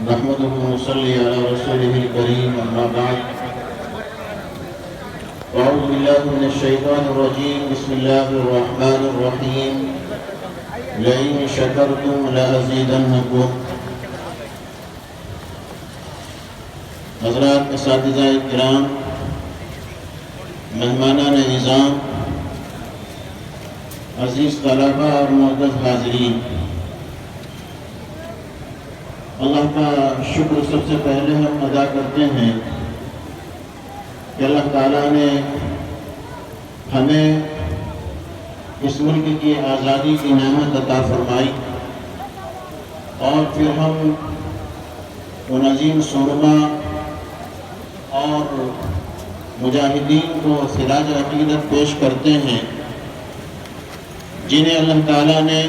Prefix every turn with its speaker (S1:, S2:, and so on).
S1: نحمده ونصلي على رسوله الكريم أما بعد أعوذ بالله من الشيطان الرجيم بسم الله الرحمن الرحيم لئن شكرتم لأزيدنكم حضرات اساتذہ کرام، مہمانان نظام، عزیز طلباء اور معزز حاضرین، اللہ کا شکر سب سے پہلے ہم ادا کرتے ہیں کہ اللہ تعالیٰ نے ہمیں اس ملک کی آزادی کی نعمت عطا فرمائی، اور پھر ہم ان عظیم سرما اور مجاہدین کو خراج عقیدت پیش کرتے ہیں جنہیں اللہ تعالیٰ نے